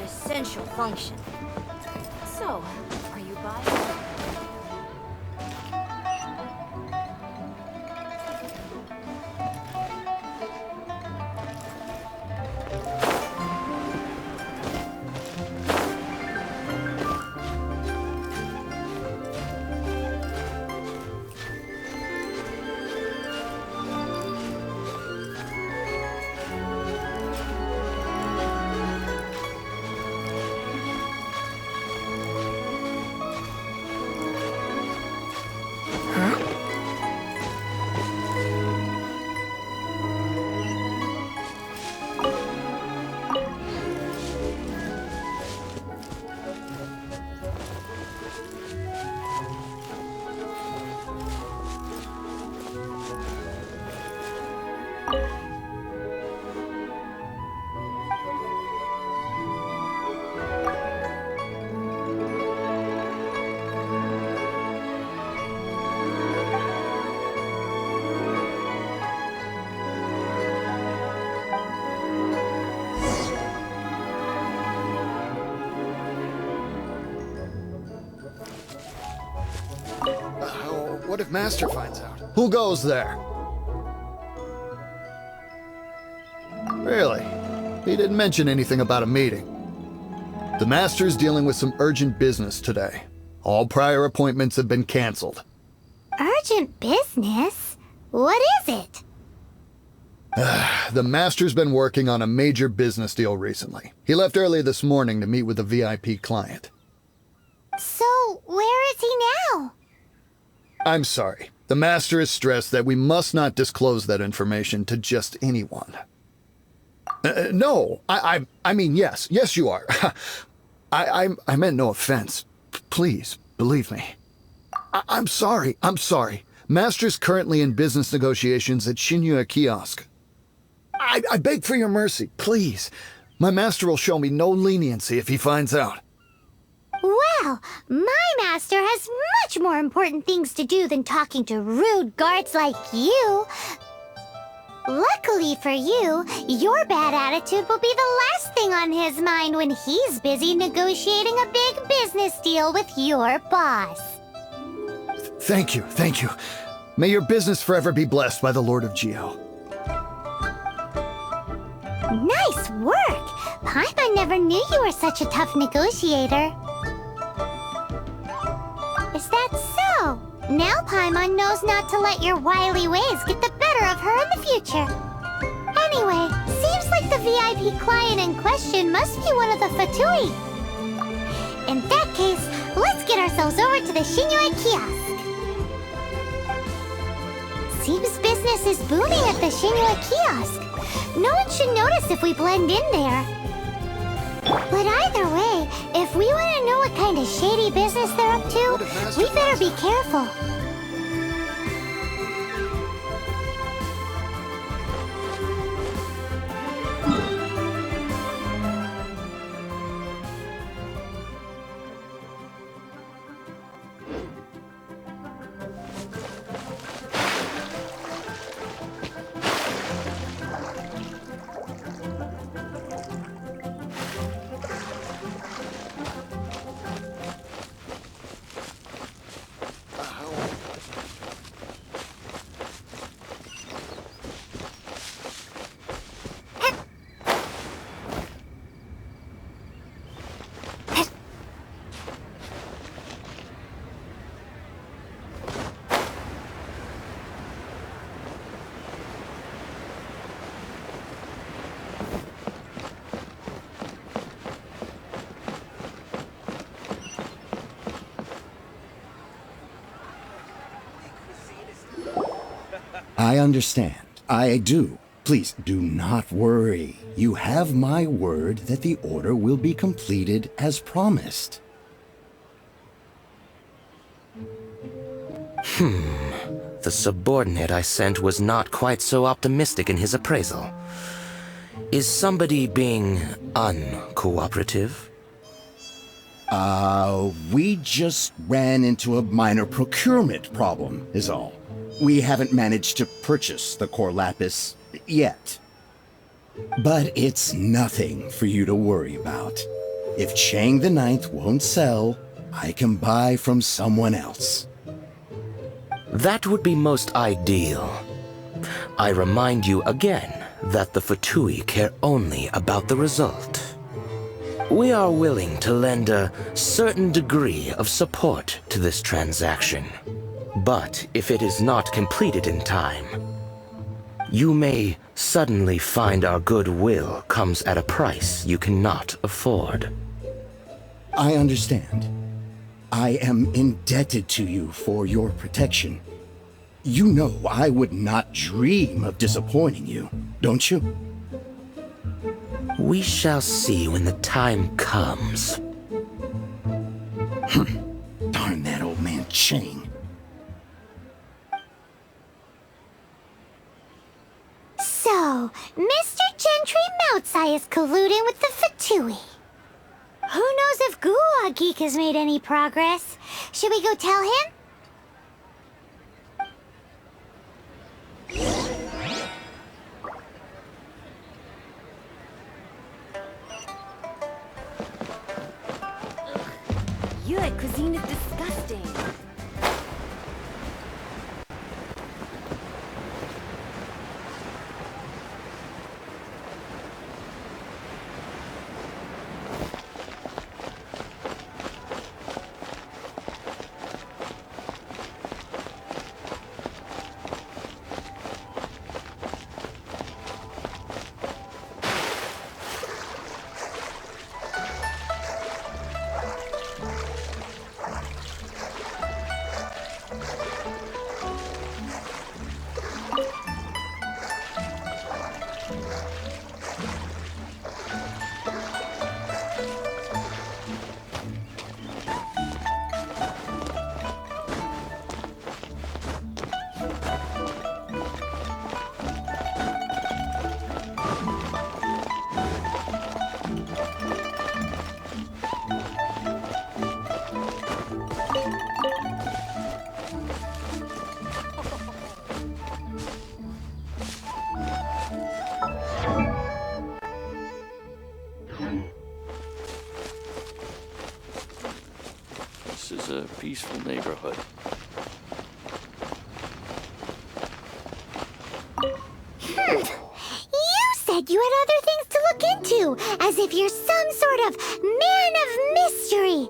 Essential function. So, are you buying? What if Master finds out? Who goes there? Really? He didn't mention anything about a meeting. The Master's dealing with some urgent business today. All prior appointments have been canceled. Urgent business? What is it? The Master's been working on a major business deal recently. He left early this morning to meet with a VIP client. So, where is he now? I'm sorry. The Master is stressed that we must not disclose that information to just anyone. No, I mean, yes. Yes, you are. I meant no offense. Please, believe me. I'm sorry. Master's currently in business negotiations at Shinya Kiosk. I beg for your mercy, please. My Master will show me no leniency if he finds out. Well, my master has much more important things to do than talking to rude guards like you. Luckily for you, your bad attitude will be the last thing on his mind when he's busy negotiating a big business deal with your boss. Thank you. May your business forever be blessed by the Lord of Geo. Nice work! Paimon never knew you were such a tough negotiator. Is that so? Now Paimon knows not to let your wily ways get the better of her in the future. Anyway, seems like the VIP client in question must be one of the Fatui. In that case, let's get ourselves over to the Shinya Kiosk. Seems business is booming at the Shinya Kiosk. No one should notice if we blend in there. But either way, if we want to know what kind of shady business they're up to, we better be careful. I understand. I do. Please do not worry. You have my word that the order will be completed as promised. The subordinate I sent was not quite so optimistic in his appraisal. Is somebody being uncooperative? We just ran into a minor procurement problem, is all. We haven't managed to purchase the core lapis yet. But it's nothing for you to worry about. If Chang the Ninth won't sell, I can buy from someone else. That would be most ideal. I remind you again that the Fatui care only about the result. We are willing to lend a certain degree of support to this transaction. But if it is not completed in time, you may suddenly find our goodwill comes at a price you cannot afford. I understand. I am indebted to you for your protection. You know I would not dream of disappointing you, don't you? We shall see when the time comes. Darn that old man Chang. So, Mr. Gentry Moutsai is colluding with the Fatui. Who knows if Guwa Geek has made any progress? Should we go tell him? Your cuisine is disgusting. This is a peaceful neighborhood. You said you had other things to look into, as if you're some sort of man of mystery.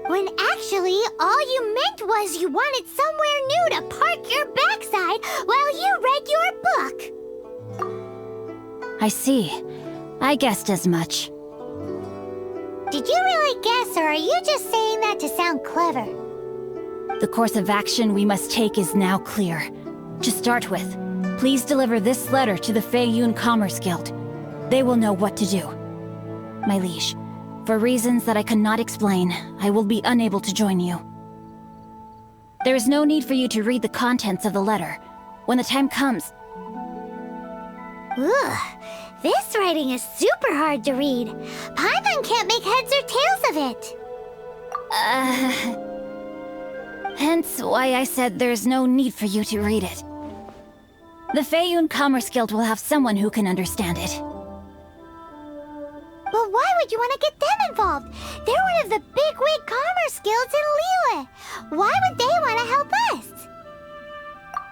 When actually, all you meant was you wanted somewhere new to park your backside while you read your book. I see. I guessed as much. Did you really guess, or are you just saying that to sound clever? The course of action we must take is now clear. To start with, please deliver this letter to the Feiyun Commerce Guild. They will know what to do. My liege, for reasons that I cannot explain, I will be unable to join you. There is no need for you to read the contents of the letter. When the time comes... Ugh, this writing is super hard to read. Paimon can't make heads or tails of it. Hence why I said there's no need for you to read it. The Feiyun Commerce Guild will have someone who can understand it. But why would you want to get them involved? They're one of the bigwig commerce guilds in Liyue. Why would they want to help us?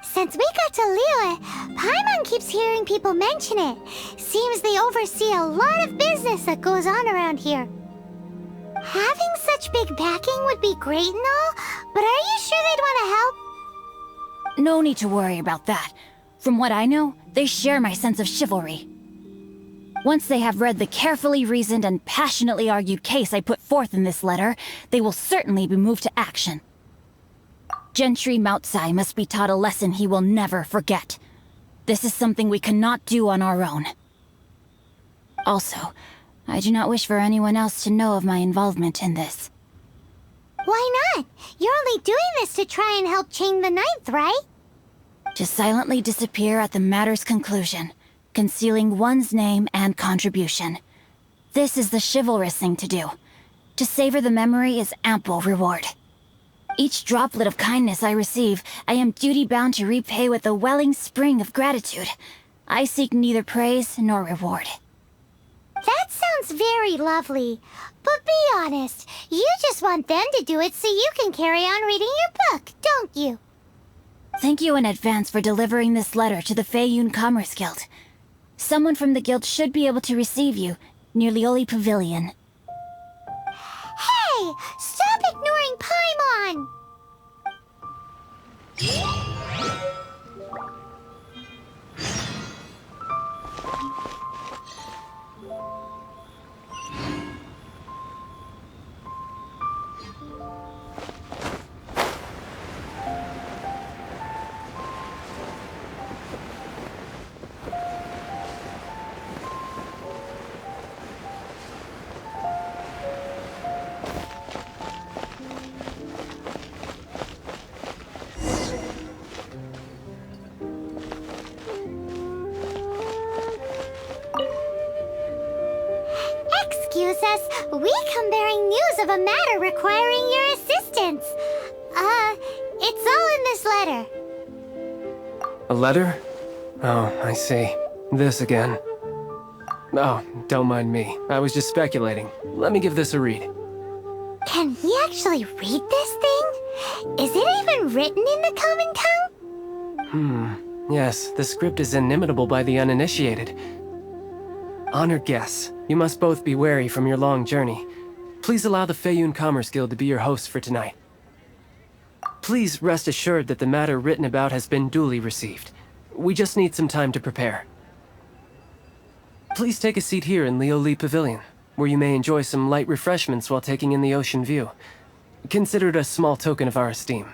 Since we got to Liyue, Paimon keeps hearing people mention it. Seems they oversee a lot of business that goes on around here. Having such big backing would be great and all, but are you sure they'd want to help? No need to worry about that. From what I know, they share my sense of chivalry. Once they have read the carefully reasoned and passionately argued case I put forth in this letter, they will certainly be moved to action. Gentry Moutsai must be taught a lesson he will never forget. This is something we cannot do on our own. Also, I do not wish for anyone else to know of my involvement in this. Why not? You're only doing this to try and help Chang the Ninth, right? To silently disappear at the matter's conclusion, concealing one's name and contribution. This is the chivalrous thing to do. To savor the memory is ample reward. Each droplet of kindness I receive, I am duty-bound to repay with a welling spring of gratitude. I seek neither praise nor reward. That sounds very lovely. But be honest, you just want them to do it so you can carry on reading your book, don't you? Thank you in advance for delivering this letter to the Feiyun Commerce Guild. Someone from the guild should be able to receive you near Lioli Pavilion. Hey! Stop ignoring Paimon! Excuse us, we come bearing news of a matter requiring your assistance. It's all in this letter. A letter? Oh, I see. This again. Oh, don't mind me. I was just speculating. Let me give this a read. Can he actually read this thing? Is it even written in the common tongue? Yes, the script is inimitable by the uninitiated. Honored guests, you must both be wary from your long journey. Please allow the Feiyun Commerce Guild to be your host for tonight. Please rest assured that the matter written about has been duly received. We just need some time to prepare. Please take a seat here in Lioli Pavilion, where you may enjoy some light refreshments while taking in the ocean view. Consider it a small token of our esteem.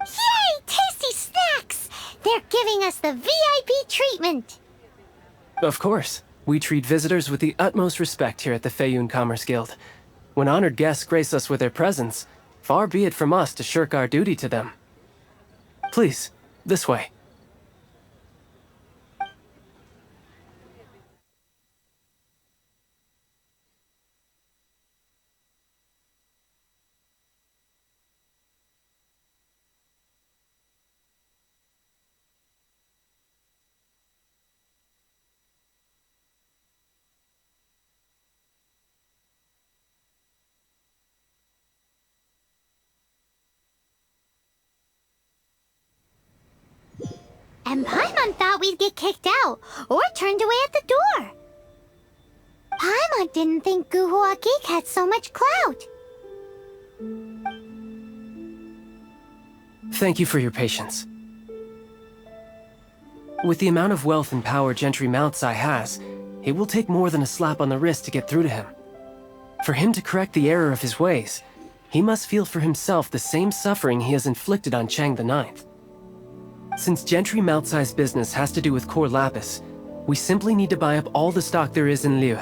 Yay! Tasty snacks! They're giving us the VIP treatment! Of course. We treat visitors with the utmost respect here at the Feiyun Commerce Guild. When honored guests grace us with their presence, far be it from us to shirk our duty to them. Please, this way. And Paimon thought we'd get kicked out, or turned away at the door. Paimon didn't think Guhua Geek had so much clout. Thank you for your patience. With the amount of wealth and power Gentry Moutsai has, it will take more than a slap on the wrist to get through to him. For him to correct the error of his ways, he must feel for himself the same suffering he has inflicted on Chang the Ninth. Since Gentry Moutsai's business has to do with core lapis, we simply need to buy up all the stock there is in Liu.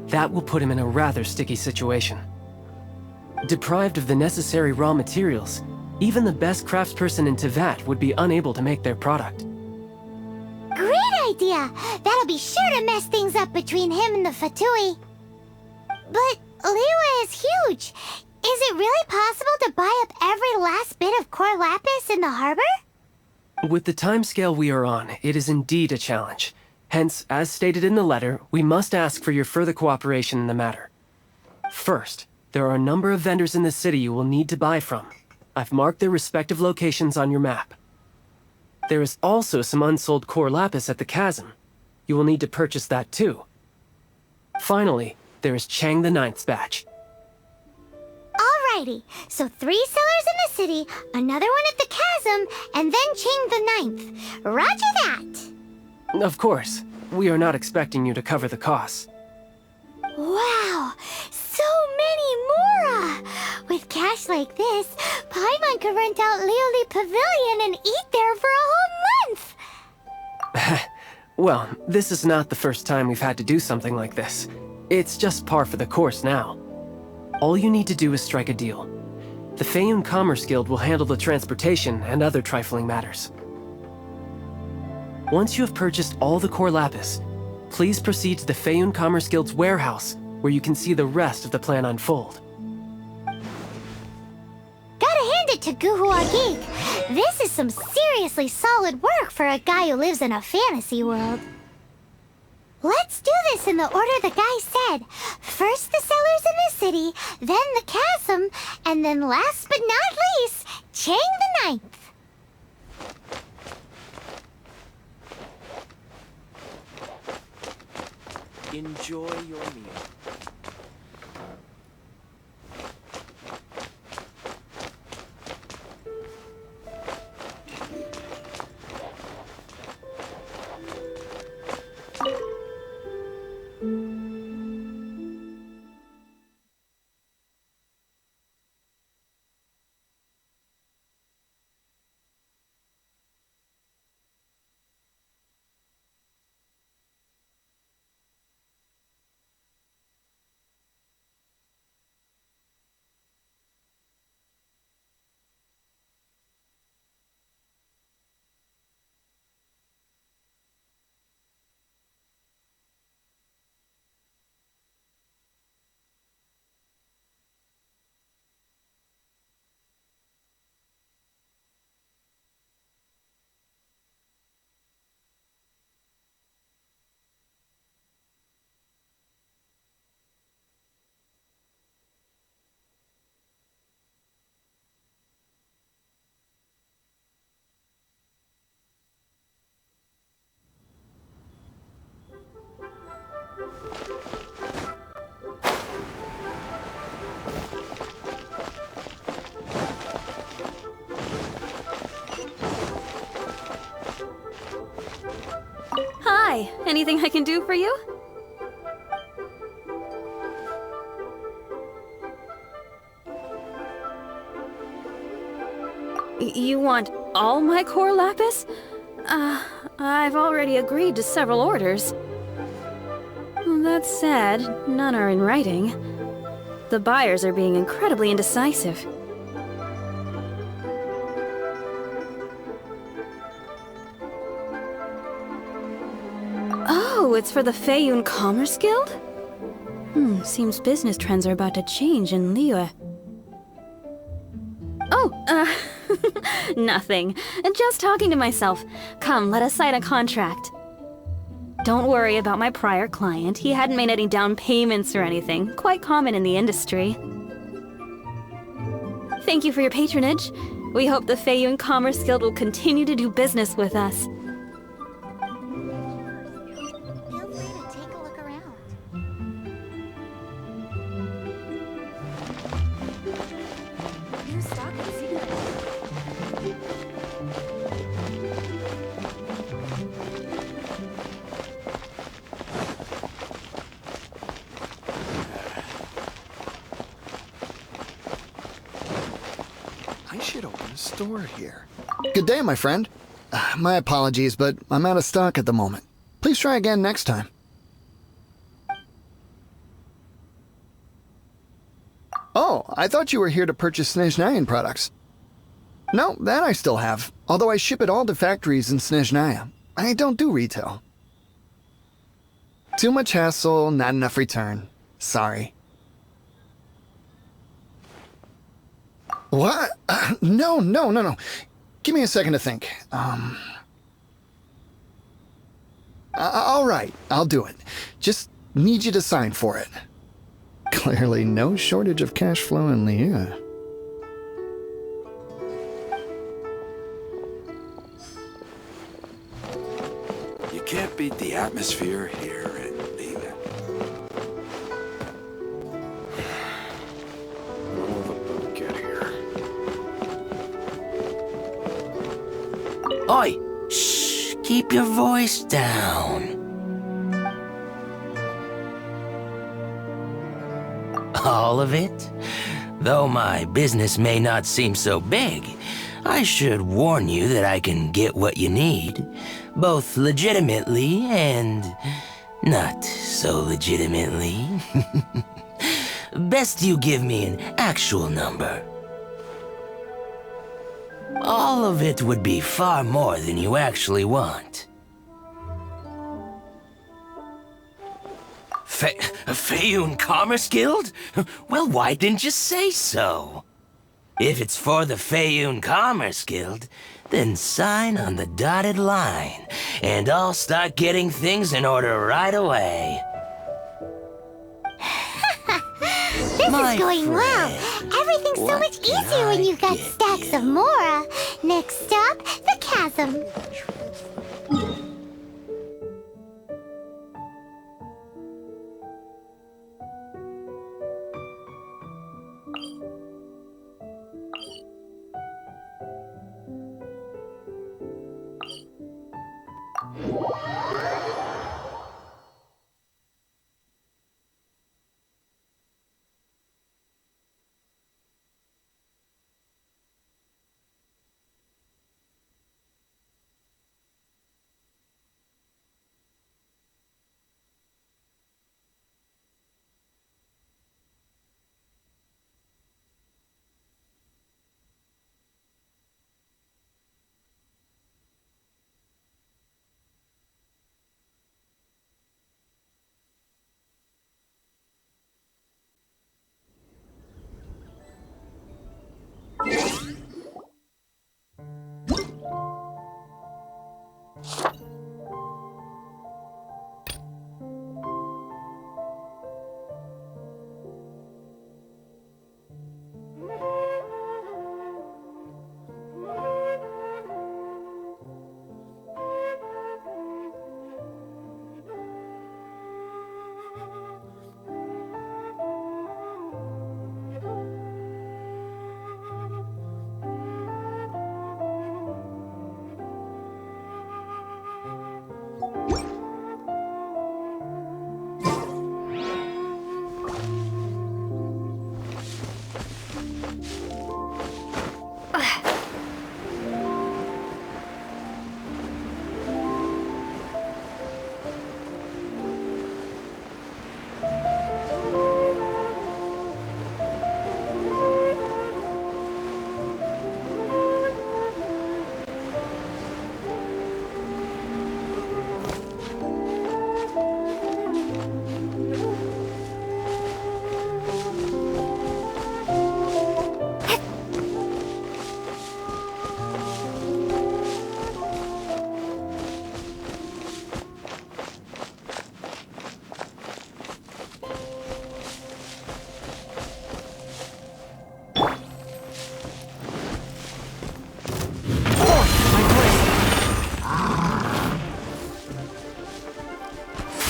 That will put him in a rather sticky situation. Deprived of the necessary raw materials, even the best craftsperson in Tevat would be unable to make their product. Great idea! That'll be sure to mess things up between him and the Fatui. But Liyue is huge. Is it really possible to buy up every last bit of core lapis in the harbor? With the timescale we are on, it is indeed a challenge. Hence, as stated in the letter, we must ask for your further cooperation in the matter. First, there are a number of vendors in the city you will need to buy from. I've marked their respective locations on your map. There is also some unsold core lapis at the chasm. You will need to purchase that too. Finally, there is Chang the Ninth's batch. Alrighty, so 3 sellers in the city, another one at the chasm, and then Chang the Ninth. Roger that! Of course, we are not expecting you to cover the costs. Wow, so many Mora! With cash cash like this, Paimon could rent out Lioli Pavilion and eat there for a whole month! Well, this is not the first time we've had to do something like this. It's just par for the course now. All you need to do is strike a deal. The Feiyun Commerce Guild will handle the transportation and other trifling matters. Once you have purchased all the core lapis, please proceed to the Feiyun Commerce Guild's warehouse, where you can see the rest of the plan unfold. Gotta hand it to Guhua Geek. This is some seriously solid work for a guy who lives in a fantasy world. Let's do this in the order the guy said. First the cellars in the city, then the chasm, and then last but not least, Chang the Ninth. Enjoy your meal. Hi, anything I can do for you? You want all my core lapis? I've already agreed to several orders. That said, none are in writing. The buyers are being incredibly indecisive. Oh, it's for the Feiyun Commerce Guild? Seems business trends are about to change in Liyue. Oh, nothing. Just talking to myself. Come, let us sign a contract. Don't worry about my prior client. He hadn't made any down payments or anything. Quite common in the industry. Thank you for your patronage. We hope the Feiyun Commerce Guild will continue to do business with us. Feel free to take a look around. New stock at Secret. I should open a store here. Good day, my friend. My apologies, but I'm out of stock at the moment. Please try again next time. Oh, I thought you were here to purchase Snezhnayan products. No, that I still have, although I ship it all to factories in Snezhnaya. I don't do retail. Too much hassle, not enough return. Sorry. What? No. Give me a second to think. All right, I'll do it. Just need you to sign for it. Clearly no shortage of cash flow in Liyue. You can't beat the atmosphere here in Liyue. When will the boat get here? Oi! Shh! Keep your voice down. All of it? Though my business may not seem so big, I should warn you that I can get what you need, both legitimately and not so legitimately. Best you give me an actual number. All of it would be far more than you actually want. Feiyun Commerce Guild? Well, why didn't you say so? If it's for the Feiyun Commerce Guild, then sign on the dotted line, and I'll start getting things in order right away. This My is going well. friend, Everything's so what much can easier when I you've got get stacks you? of Mora. Next stop, the chasm.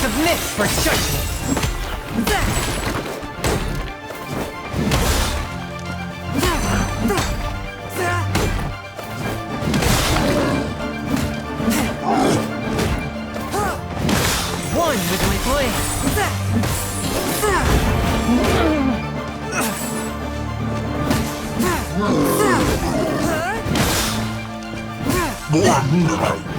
Submit for judgment! One with my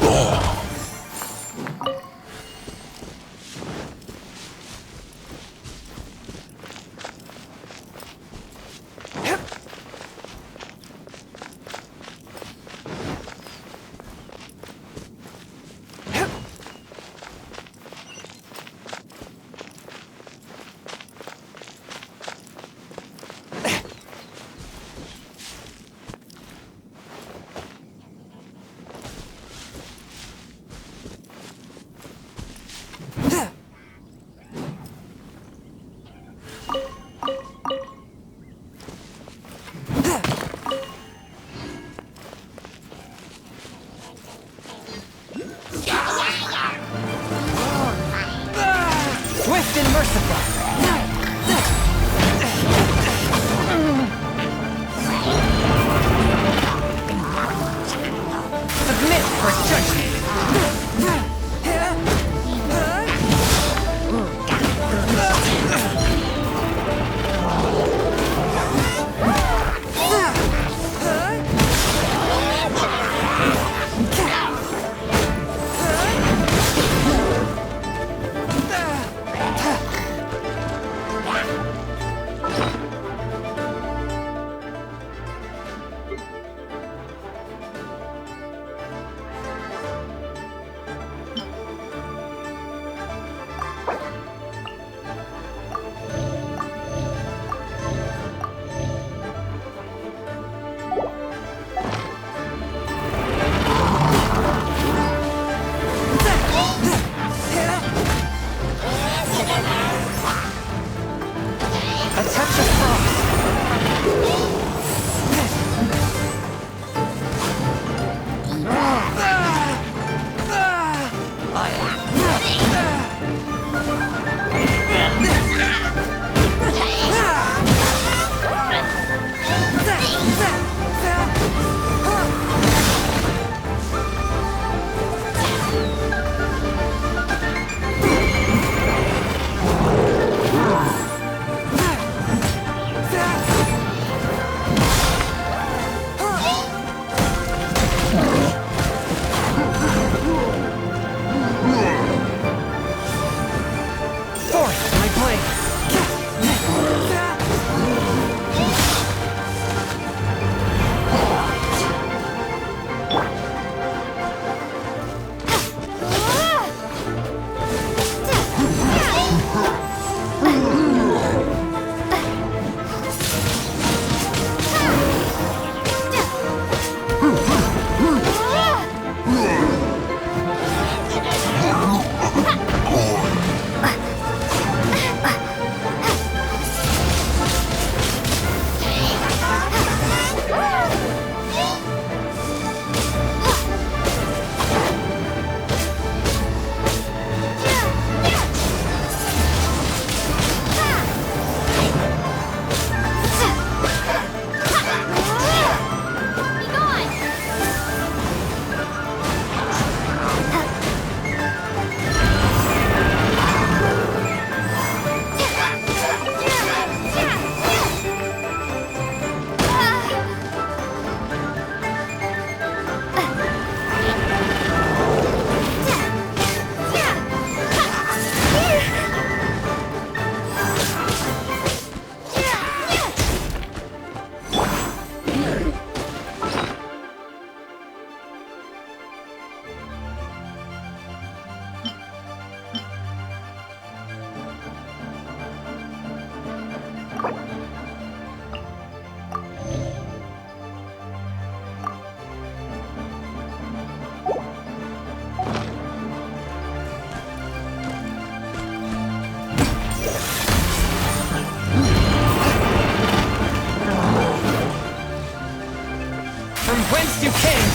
Whence you came!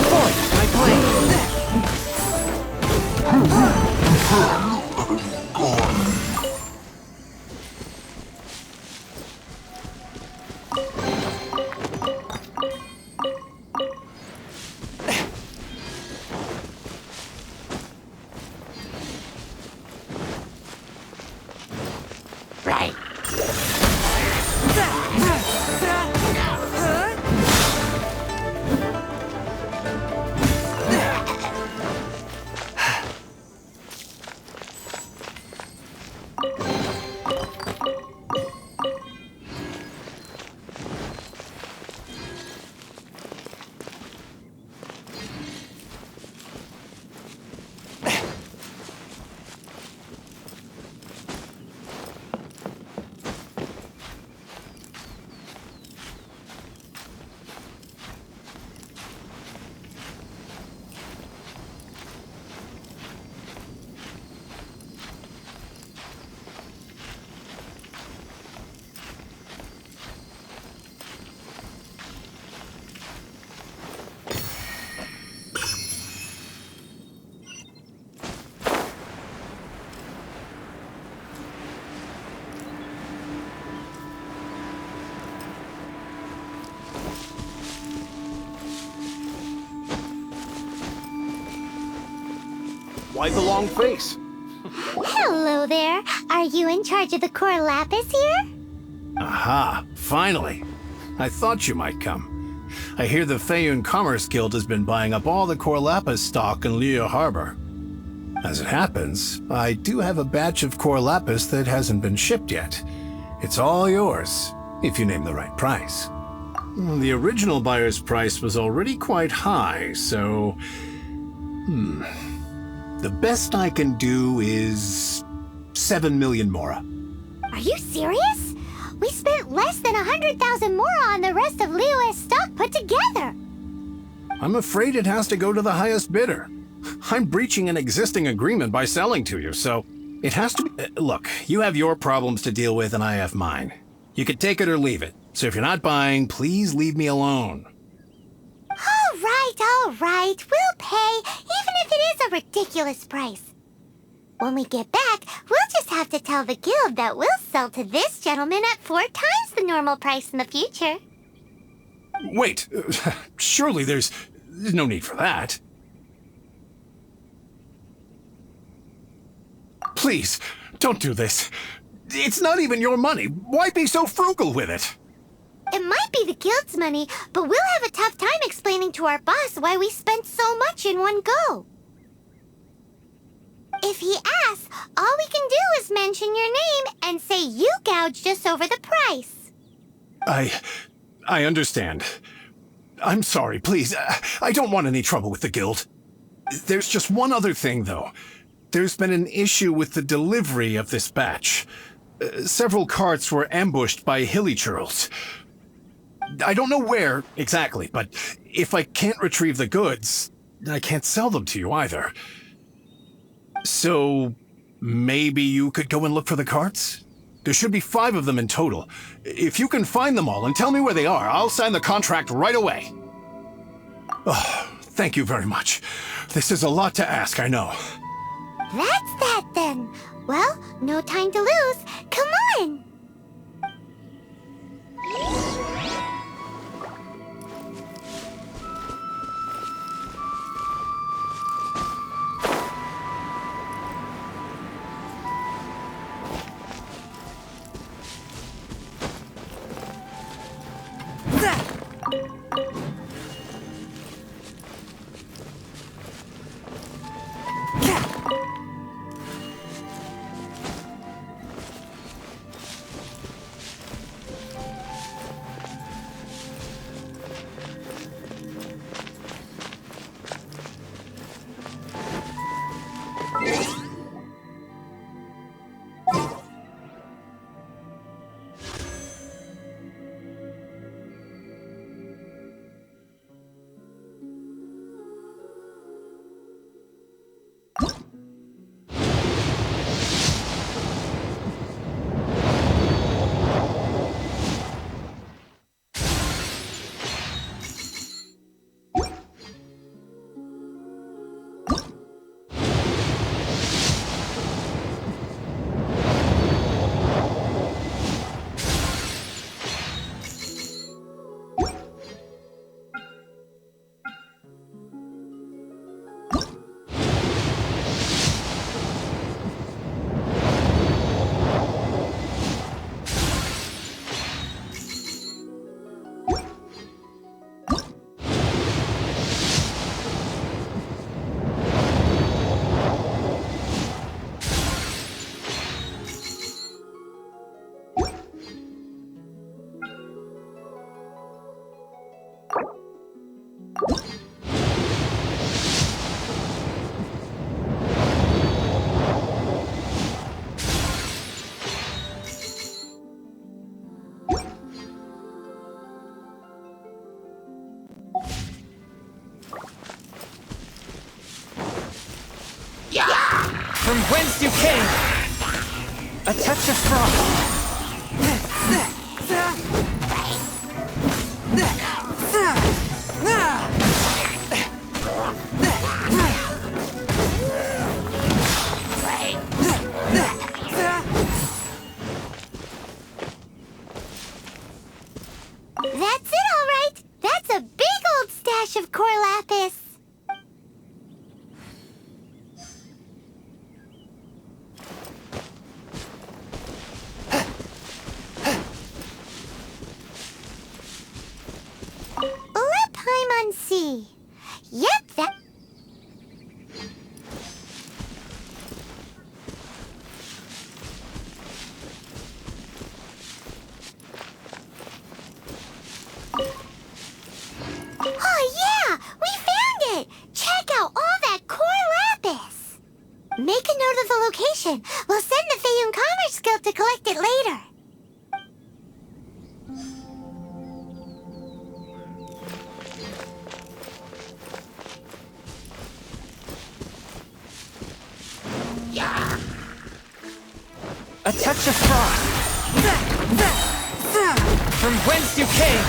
Forth, my blade! Why the long face? Hello there. Are you in charge of the core lapis here? Aha, finally. I thought you might come. I hear the Feiyun Commerce Guild has been buying up all the core lapis stock in Liu Harbor. As it happens, I do have a batch of core lapis that hasn't been shipped yet. It's all yours, if you name the right price. The original buyer's price was already quite high, so... The best I can do is 7 million mora. Are you serious? We spent less than 100,000 more on the rest of Liyue's stock put together. I'm afraid it has to go to the highest bidder. I'm breaching an existing agreement by selling to you, so it has to be... Look, you have your problems to deal with and I have mine. You can take it or leave it. So if you're not buying, please leave me alone. All right. We'll pay, even if it is a ridiculous price. When we get back, we'll just have to tell the guild that we'll sell to this gentleman at 4 times the normal price in the future. Wait, surely there's no need for that. Please, don't do this. It's not even your money. Why be so frugal with it? It might be the guild's money, but we'll have a tough time explaining to our boss why we spent so much in one go. If he asks, all we can do is mention your name and say you gouged us over the price. I understand. I'm sorry, please. I don't want any trouble with the guild. There's just one other thing, though. There's been an issue with the delivery of this batch. Several carts were ambushed by hilly churls. I don't know where exactly, but if I can't retrieve the goods, I can't sell them to you either. So maybe you could go and look for the carts? There should be 5 of them in total. If you can find them all and tell me where they are, I'll sign the contract right away. Oh, thank you very much. This is a lot to ask, I know. That's that then. Well, no time to lose. Come on! From whence you came! A touch of frost! That's it, all right. That's a big old stash of core lapis. Let Paimon see. Yep, that... Oh yeah! We found it! Check out all that core lapis! Make a note of the location. We'll send the Feiyun Commerce Guild to collect it later. A touch of frost. From whence you came.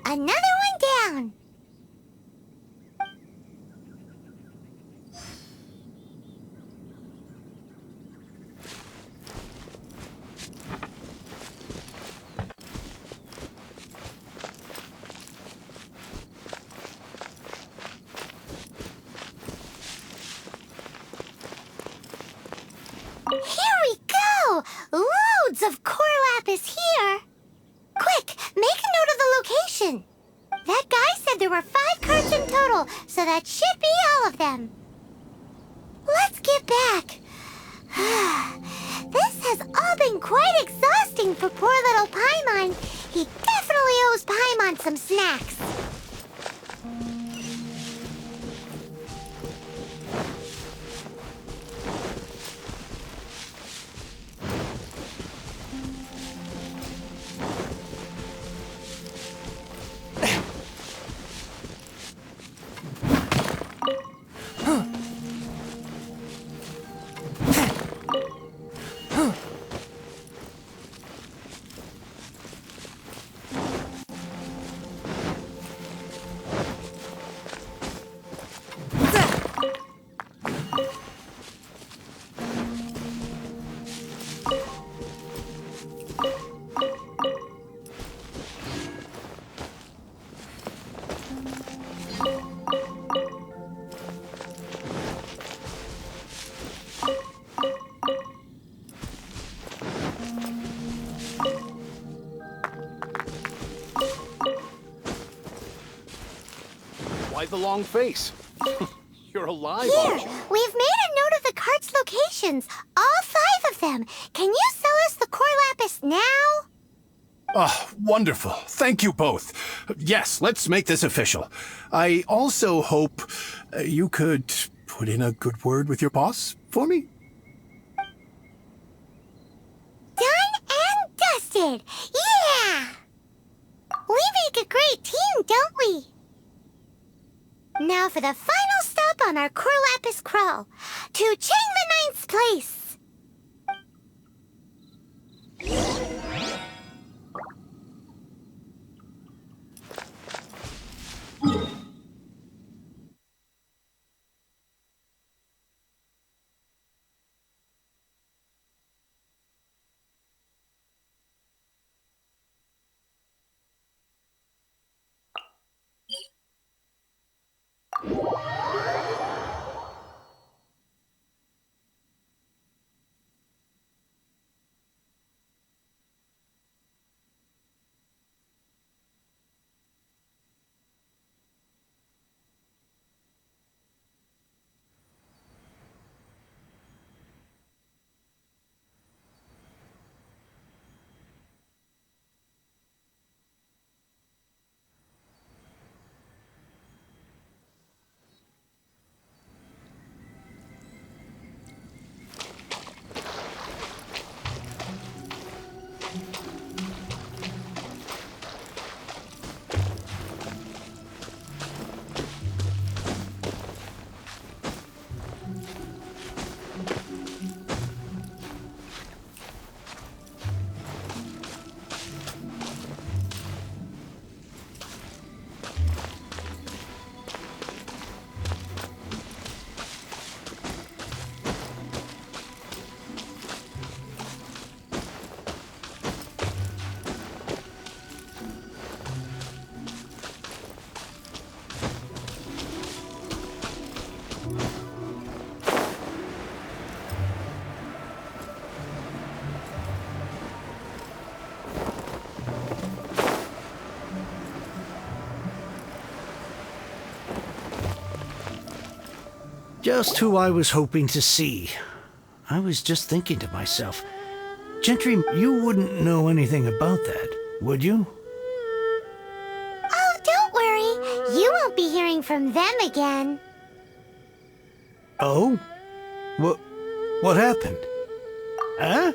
Another one down. Here we go! Loads of core lapis here! Quick, make a note of the location! That guy said there were 5 carts in total, so that should be all of them. Let's get back. This has all been quite exhausting for poor little Paimon. He definitely owes Paimon some snacks. Why the long face? You're alive, Here, aren't you? we've made a note of the cart's locations. All 5 of them. Can you sell us the core lapis now? Oh, wonderful. Thank you both. Yes, let's make this official. I also hope you could put in a good word with your boss for me. Done and dusted. Yeah! We make a great team, don't we? Now for the final stop on our core lapis crawl. To Chain the Ninth's place. Just who I was hoping to see. I was just thinking to myself, Gentry, you wouldn't know anything about that, would you? Oh, don't worry. You won't be hearing from them again. Oh? What happened? Huh?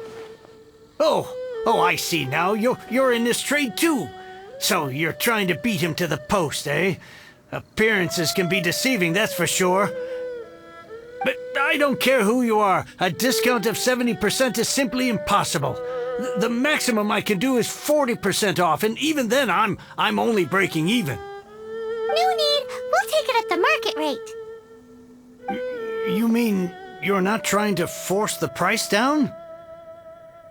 Oh, I see now. You're in this trade too. So you're trying to beat him to the post, eh? Appearances can be deceiving, that's for sure. But I don't care who you are. A discount of 70% is simply impossible. The maximum I can do is 40% off, and even then I'm only breaking even. No need. We'll take it at the market rate. You mean you're not trying to force the price down?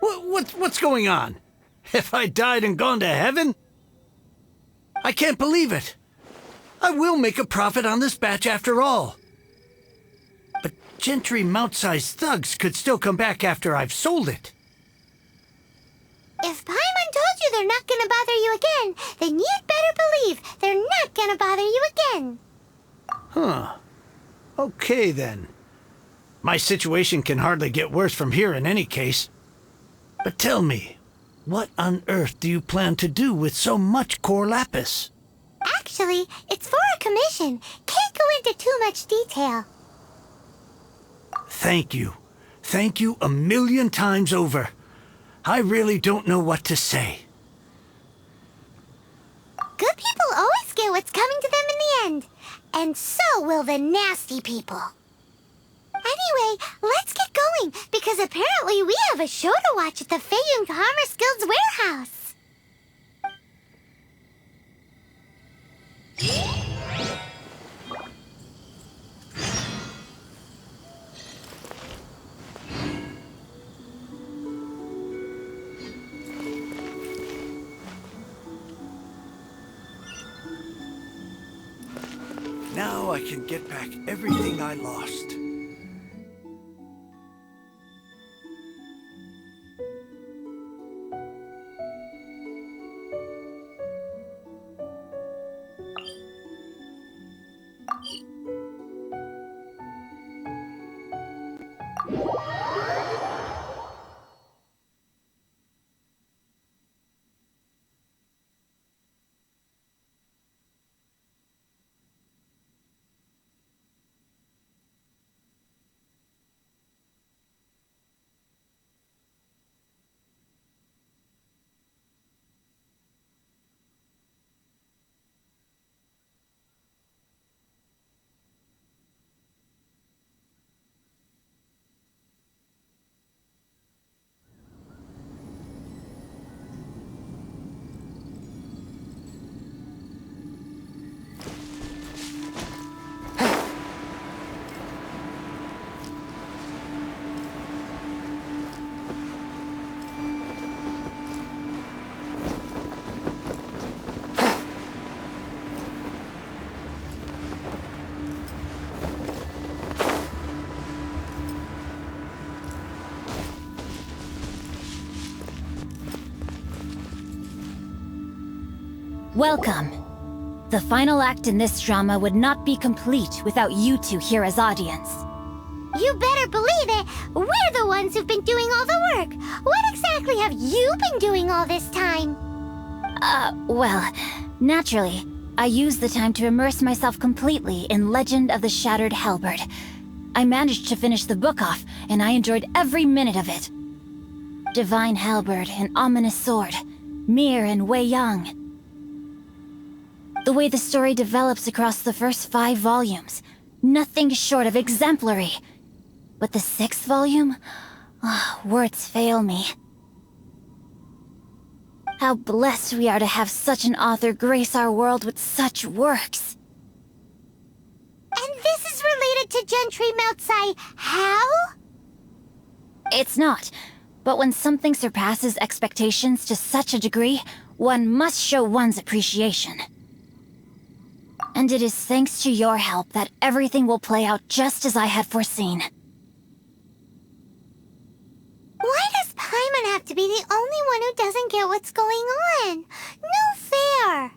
What's going on? Have I died and gone to heaven? I can't believe it. I will make a profit on this batch after all. But gentry mount-sized thugs could still come back after I've sold it. If Paimon told you they're not gonna bother you again, then you'd better believe they're not gonna bother you again. Huh. Okay, then. My situation can hardly get worse from here in any case. But tell me, what on earth do you plan to do with so much core lapis? Actually, it's for a commission. Can't go into too much detail. Thank you. Thank you a million times over. I really don't know what to say. Good people always get what's coming to them in the end. And so will the nasty people. Anyway, let's get going, because apparently we have a show to watch at the Feiyun Commerce Guild's warehouse. Now I can get back everything I lost. Welcome. The final act in this drama would not be complete without you two here as audience. You better believe it. We're the ones who've been doing all the work. What exactly have you been doing all this time? Well, naturally, I used the time to immerse myself completely in Legend of the Shattered Halberd. I managed to finish the book off, and I enjoyed every minute of it. Divine Halberd, an ominous sword. Mir and Wei Yang. The way the story develops across the first 5 volumes, nothing short of exemplary. But the 6th volume? Words fail me. How blessed we are to have such an author grace our world with such works. And this is related to Gentry Moutsai how? It's not. But when something surpasses expectations to such a degree, one must show one's appreciation. And it is thanks to your help that everything will play out just as I had foreseen. Why does Paimon have to be the only one who doesn't get what's going on? No fair.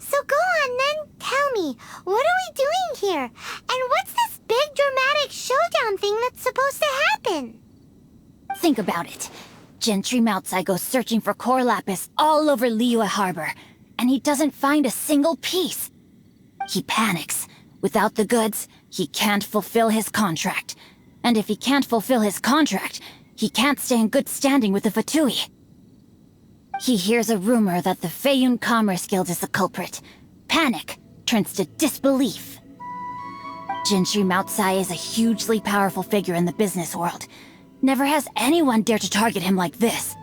So go on then, tell me, what are we doing here? And what's this big dramatic showdown thing that's supposed to happen? Think about it. Gentry Moutsai goes searching for core lapis all over Liyue Harbor, and he doesn't find a single piece. He panics. Without the goods, he can't fulfill his contract. And if he can't fulfill his contract, he can't stay in good standing with the Fatui. He hears a rumor that the Feiyun Commerce Guild is the culprit. Panic turns to disbelief. Gentry Moutsai is a hugely powerful figure in the business world. Never has anyone dared to target him like this.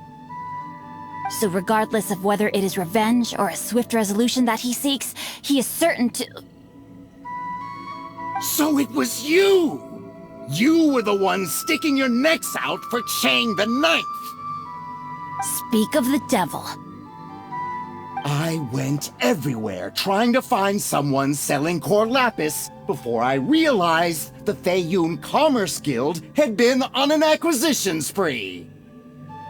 So regardless of whether it is revenge or a swift resolution that he seeks, he is certain to... So it was you! You were the one sticking your necks out for Chang the Ninth! Speak of the devil. I went everywhere trying to find someone selling core lapis before I realized the Feiyun Commerce Guild had been on an acquisition spree.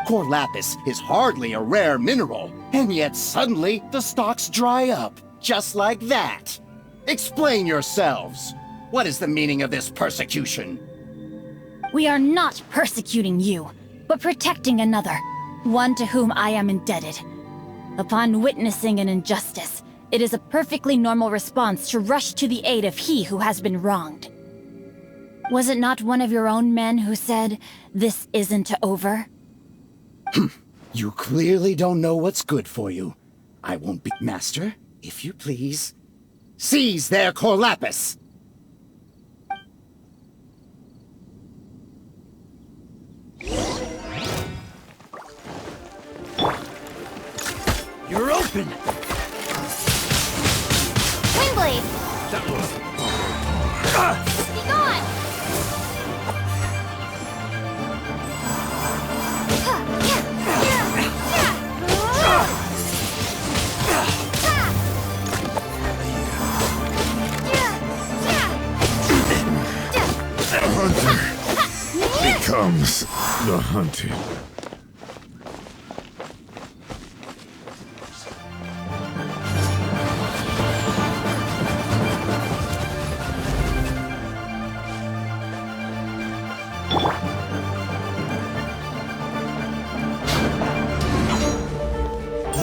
Core lapis is hardly a rare mineral, and yet suddenly the stocks dry up, just like that. Explain yourselves. What is the meaning of this persecution? We are not persecuting you, but protecting another, one to whom I am indebted. Upon witnessing an injustice, it is a perfectly normal response to rush to the aid of he who has been wronged. Was it not one of your own men who said, "This isn't over"? You clearly don't know what's good for you. I won't be master, if you please. Seize their core lapis! You're open! Windblade! Be gone! The hunter becomes the hunted.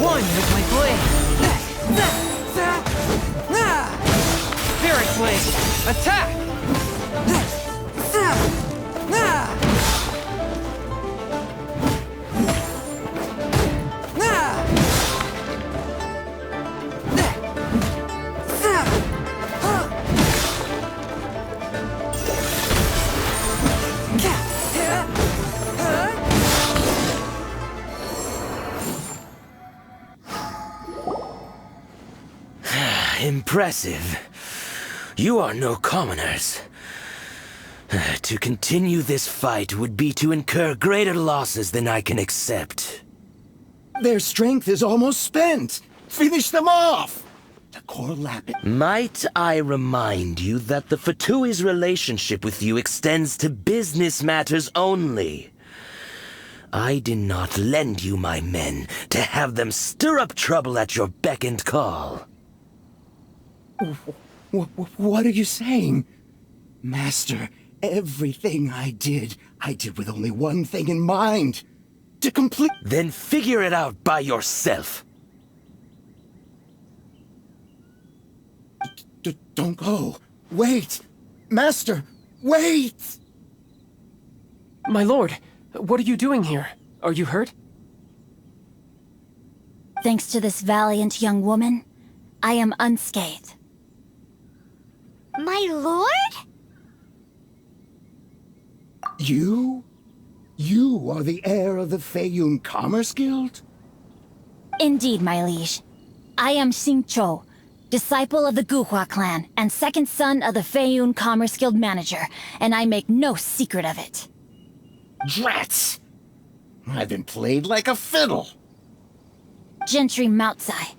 One with my blade. Spirit blade. Attack. Impressive. You are no commoners. To continue this fight would be to incur greater losses than I can accept. Their strength is almost spent! Finish them off! The core lapis... Might I remind you that the Fatui's relationship with you extends to business matters only? I did not lend you my men to have them stir up trouble at your beck and call. What are you saying? Master, everything I did with only one thing in mind. To complete... Then figure it out by yourself. Don't go. Wait! Master, wait! My lord, what are you doing here? Are you hurt? Thanks to this valiant young woman, I am unscathed. My lord? You? You are the heir of the Feiyun Commerce Guild? Indeed, my liege. I am Xingqiu, disciple of the Guhua clan and second son of the Feiyun Commerce Guild manager, and I make no secret of it. Drats! I've been played like a fiddle. Gentry Moutsai.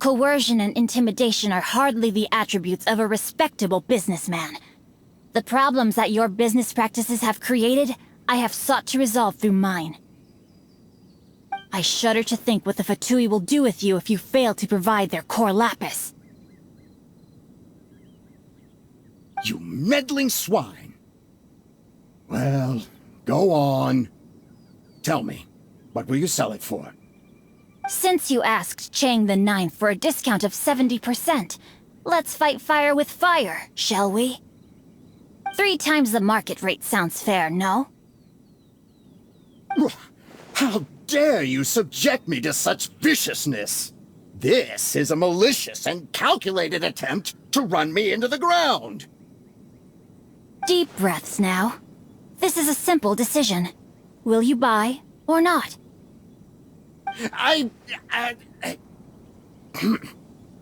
Coercion and intimidation are hardly the attributes of a respectable businessman. The problems that your business practices have created, I have sought to resolve through mine. I shudder to think what the Fatui will do with you if you fail to provide their core lapis. You meddling swine! Well, go on. Tell me, what will you sell it for? Since you asked Chang the Ninth for a discount of 70%, let's fight fire with fire, shall we? 3 times the market rate sounds fair, no? How dare you subject me to such viciousness? This is a malicious and calculated attempt to run me into the ground. Deep breaths now. This is a simple decision. Will you buy or not?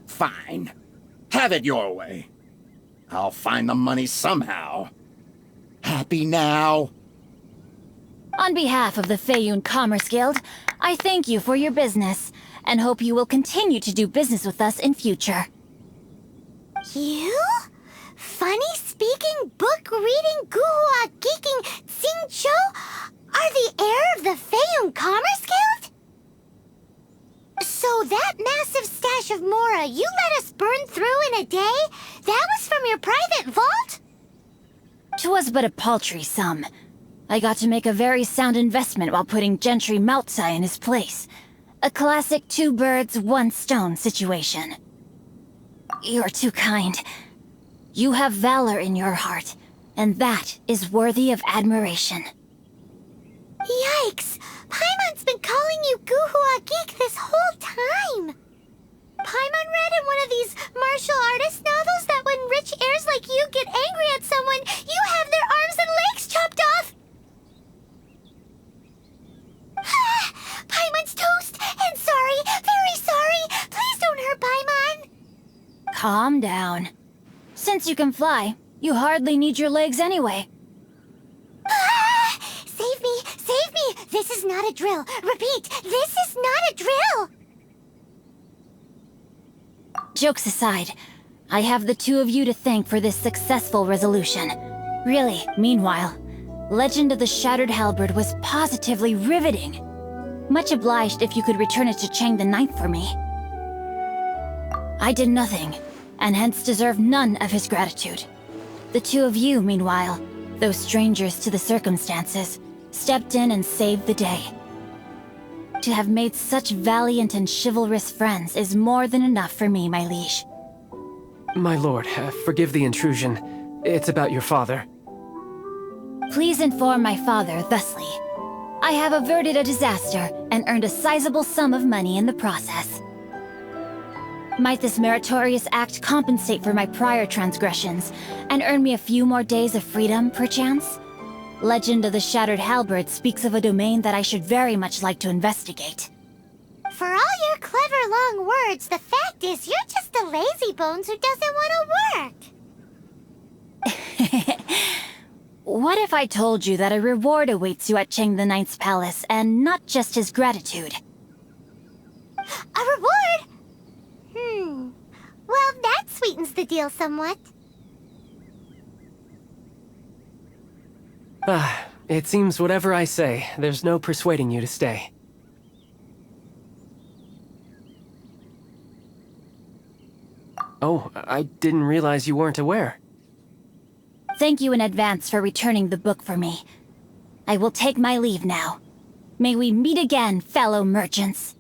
Fine. Have it your way. I'll find the money somehow. Happy now? On behalf of the Feiyun Commerce Guild, I thank you for your business, and hope you will continue to do business with us in future. You? Funny-speaking, book-reading, guhua geeking Xingqiu are the heir of the Feiyun Commerce Guild? So that massive stash of Mora you let us burn through in a day, that was from your private vault? 'Twas but a paltry sum. I got to make a very sound investment while putting Gentry Maltsai in his place. A classic 2 birds, 1 stone situation. You're too kind. You have valor in your heart, and that is worthy of admiration. Yikes! Paimon's been calling you Guhua Geek this whole time! Paimon read in one of these martial artist novels that when rich heirs like you get angry at someone, you have their arms and legs chopped off! Paimon's toast! And sorry, very sorry! Please don't hurt Paimon! Calm down. Since you can fly, you hardly need your legs anyway. Save me! Save me! This is not a drill! Repeat, this is not a drill! Jokes aside, I have the 2 of you to thank for this successful resolution. Really, meanwhile, Legend of the Shattered Halberd was positively riveting. Much obliged if you could return it to Chang the Ninth for me. I did nothing, and hence deserve none of his gratitude. The 2 of you, meanwhile, though strangers to the circumstances, stepped in and saved the day. To have made such valiant and chivalrous friends is more than enough for me, my liege. My lord, forgive the intrusion. It's about your father. Please inform my father thusly. I have averted a disaster and earned a sizable sum of money in the process. Might this meritorious act compensate for my prior transgressions and earn me a few more days of freedom, perchance? Legend of the Shattered Halberd speaks of a domain that I should very much like to investigate. For all your clever long words, the fact is you're just a lazy bones who doesn't want to work. What if I told you that a reward awaits you at Chang the Ninth's palace, and not just his gratitude? A reward? Well, that sweetens the deal somewhat. It seems whatever I say, there's no persuading you to stay. Oh, I didn't realize you weren't aware. Thank you in advance for returning the book for me. I will take my leave now. May we meet again, fellow merchants.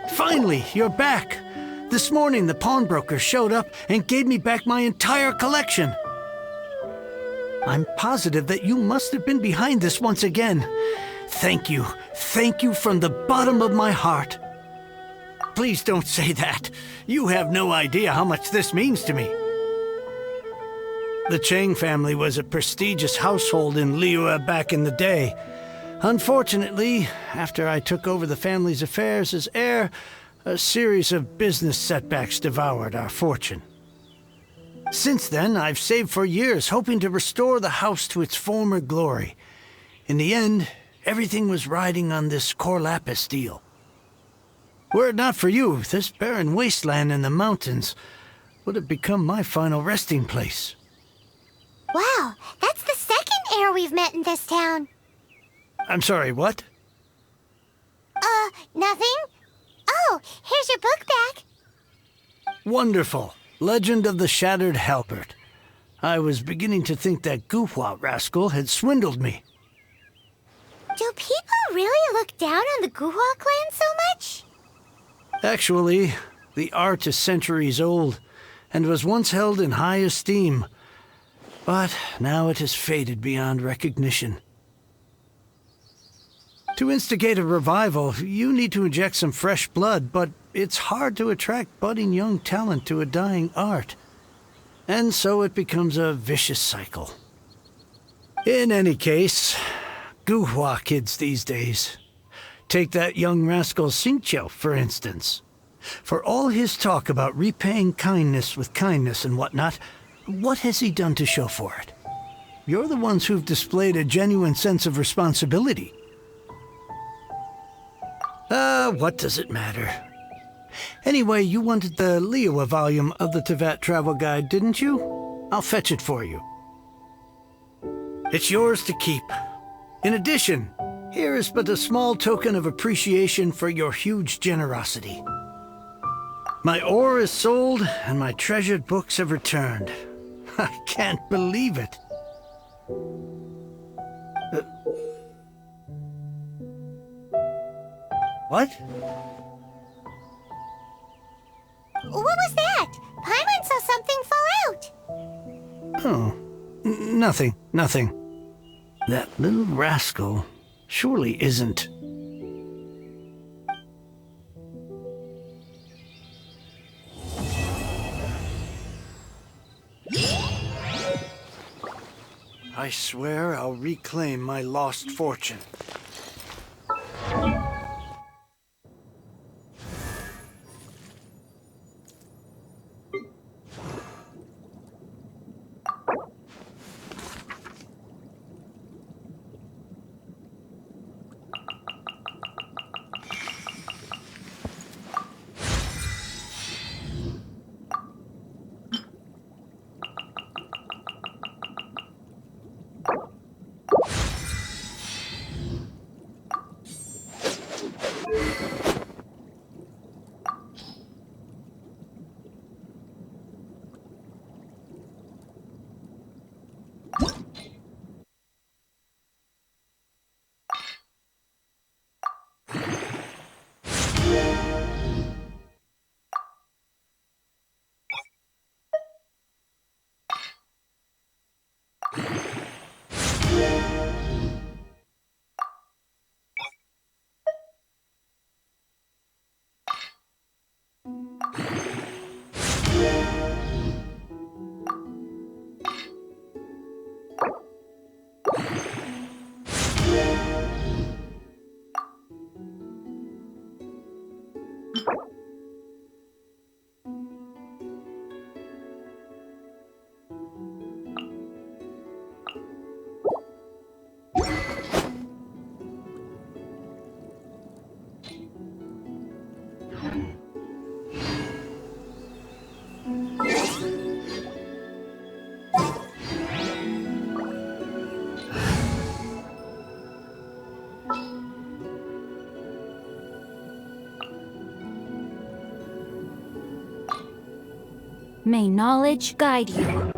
Finally, you're back. This morning, the pawnbroker showed up and gave me back my entire collection. I'm positive that you must have been behind this once again. Thank you. Thank you from the bottom of my heart. Please don't say that. You have no idea how much this means to me. The Chang family was a prestigious household in Liyue back in the day. Unfortunately, after I took over the family's affairs as heir, a series of business setbacks devoured our fortune. Since then, I've saved for years, hoping to restore the house to its former glory. In the end, everything was riding on this core lapis deal. Were it not for you, this barren wasteland in the mountains would have become my final resting place. Wow, that's the second heir we've met in this town. I'm sorry, what? Nothing? Oh, here's your book back. Wonderful. Legend of the Shattered Halberd. I was beginning to think that Guhua rascal had swindled me. Do people really look down on the Guhua clan so much? Actually, the art is centuries old and was once held in high esteem. But now it has faded beyond recognition. To instigate a revival, you need to inject some fresh blood, but it's hard to attract budding young talent to a dying art. And so it becomes a vicious cycle. In any case, Guhua kids these days. Take that young rascal Xingqiu, for instance. For all his talk about repaying kindness with kindness and whatnot, what has he done to show for it? You're the ones who've displayed a genuine sense of responsibility. What does it matter? Anyway, you wanted the Liyue volume of the Teyvat travel guide, didn't you? I'll fetch it for you. It's yours to keep. In addition, here is but a small token of appreciation for your huge generosity. My ore is sold, and my treasured books have returned. I can't believe it. What? What was that? Paimon saw something fall out. Oh, nothing. That little rascal surely isn't... I swear I'll reclaim my lost fortune. May knowledge guide you.